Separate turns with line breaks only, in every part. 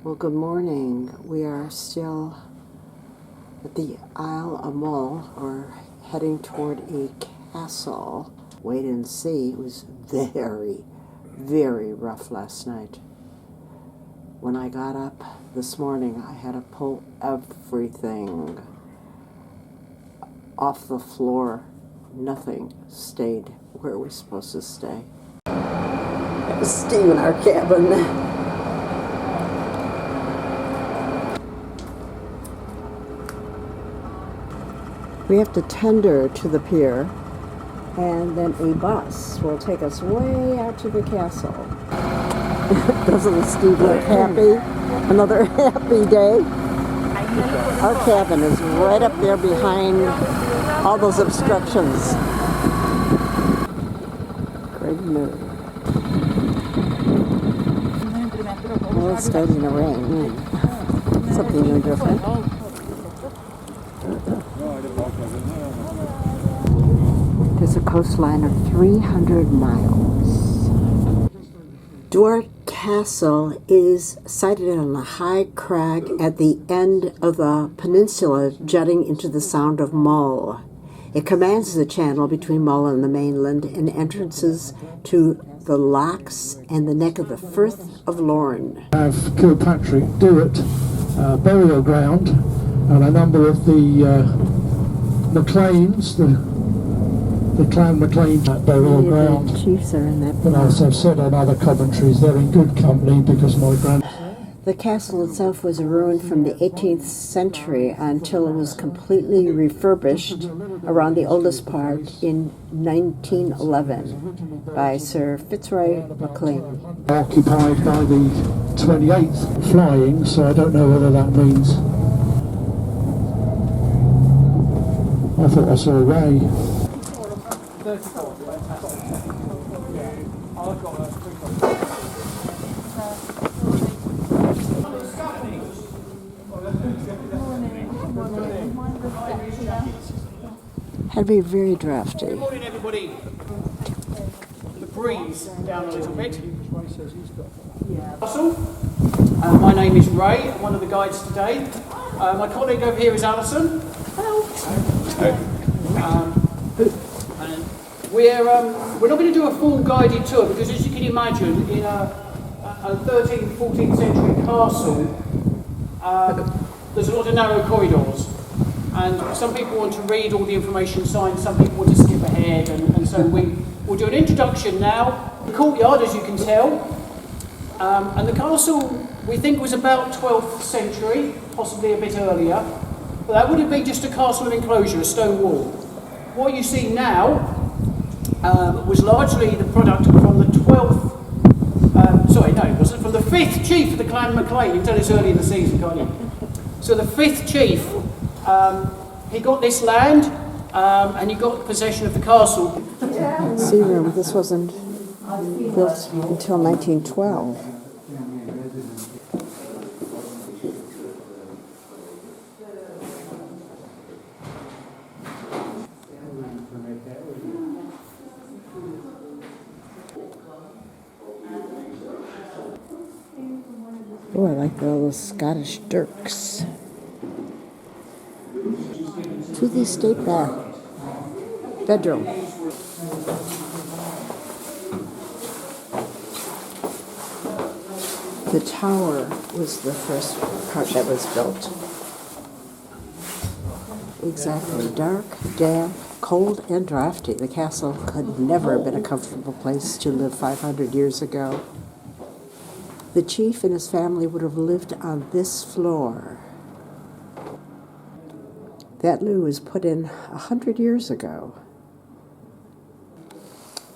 Well, good morning. We are still at the Isle of Mull. We're heading toward a castle. Wait and see. It was very, very rough last night. When I got up this morning, I had to pull everything off the floor. Nothing stayed where it was supposed to stay. It was Steve in our cabin. We have to tender to the pier, and then a bus will take us way out to the castle. Doesn't Steve look happy? Another happy day. Our cabin is right up there behind all those obstructions. Great move. Well, it's starting to rain. Something new and different. There's a coastline of 300 miles. Duart Castle is sited on a high crag at the end of the peninsula jutting into the Sound of Mull. It commands the channel between Mull and the mainland and entrances to the locks and the neck of the Firth of Lorne.
Have Kilpatrick, Duart, burial ground, and a number of the MacLeans, the Clan MacLean burial ground.
Chiefs are in that.
But as I've said on other commentaries, they're in good company because my grand.
The castle itself was a ruin from the 18th century until it was completely refurbished around the oldest part in 1911 by Sir Fitzroy MacLean.
Occupied by the 28th Flying, so I don't know whether that means. I thought I saw a ray.
Had to be very drafty.
Good morning, everybody. The breeze down a little bit. My name is Ray. I'm one of the guides today. My colleague over here is Alison. Hello. We're not going to do a full guided tour because, as you can imagine, in a 13th, 14th century castle, there's a lot of narrow corridors. And some people want to read all the information signs, some people want to skip ahead, and so we'll do an introduction now. The courtyard, as you can tell, and the castle we think was about 12th century, possibly a bit earlier, but that would have been just a castle enclosure, a stone wall. What you see now was largely the product from the 12th, it wasn't, from the 5th chief of the Clan MacLean. You can tell it's early in the season, can't you? So the 5th chief, he got this land and he got possession of the castle.
Sea room. This wasn't built until 1912. Oh, I like the little Scottish dirks. To the estate bedroom. The tower was the first part that was built. Exactly. Dark, damp, cold, and drafty. The castle could never have been a comfortable place to live 500 years ago. The chief and his family would have lived on this floor. That loo was put in 100 years ago.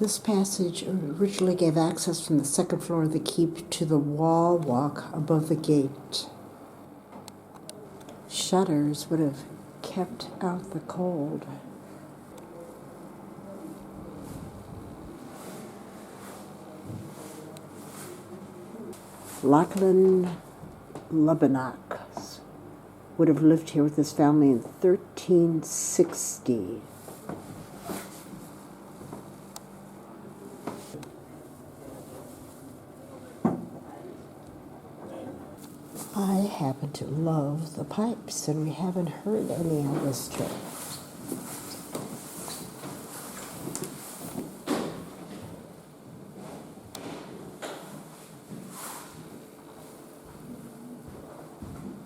This passage originally gave access from the second floor of the keep to the wall walk above the gate. Shutters would have kept out the cold. Lachlan Lubbock would have lived here with his family in 1360. I happen to love the pipes, and we haven't heard any on this trip.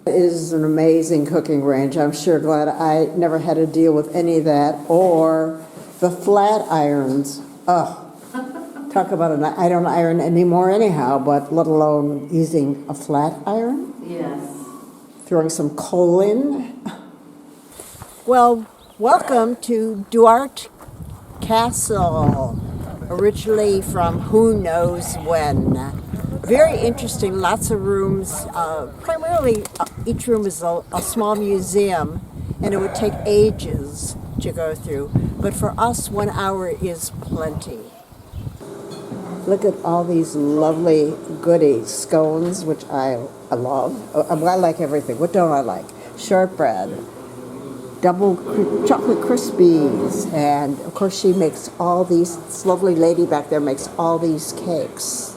It is an amazing cooking range. I'm sure glad I never had to deal with any of that, or the flat irons. Ugh. Talk about it. I don't iron anymore anyhow, but let alone using a flat iron.
Yes.
Throwing some coal in. Well, welcome to Duart Castle, originally from who knows when. Very interesting, lots of rooms. Primarily, each room is a small museum, and it would take ages to go through. But for us, 1 hour is plenty. Look at all these lovely goodies. Scones, which I love. I like everything. What don't I like? Shortbread, double chocolate Krispies, and of course she makes all these, this lovely lady back there makes all these cakes.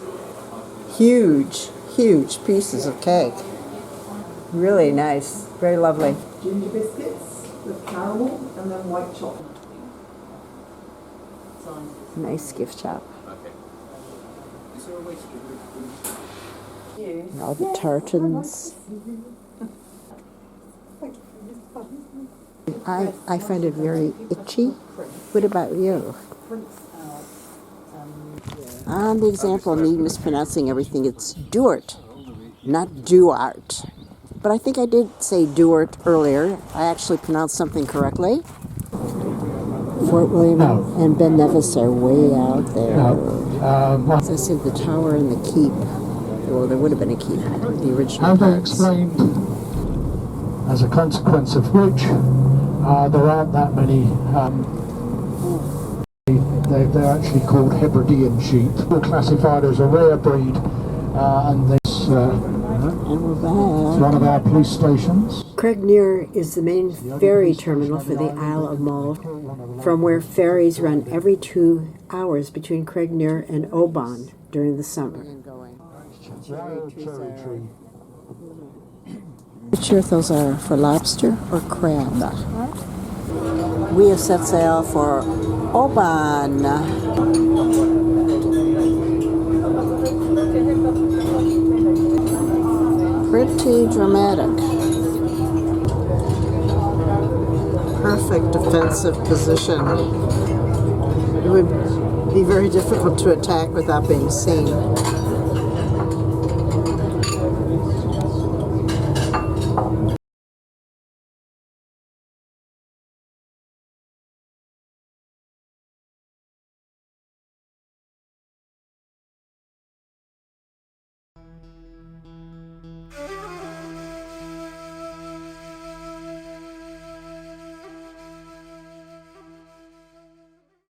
Huge, huge pieces of cake. Really nice. Very lovely.
Ginger biscuits with caramel and then white chocolate.
Nice gift shop. And all the tartans. I find it very itchy. What about you? On the example of me mispronouncing everything, it's Duart, not Duart. But I think I did say Duart earlier. I actually pronounced something correctly. Fort William and Ben Nevis are way out there. As I said, the tower and the keep. Well, there would have been a keep, the original
How they
parts.
explained, as a consequence of which, there aren't that many. They're actually called Hebridean sheep. They're classified as a rare breed, and this
And we're back.
one of our police stations.
Craignear is the main ferry terminal for the Isle of Mull, from where ferries run every 2 hours between Craignear and Oban during the summer.
Wild cherry tree.
Not sure if those are for lobster or crab. We have set sail for Oban. Pretty dramatic. Perfect defensive position. It would be very difficult to attack without being seen.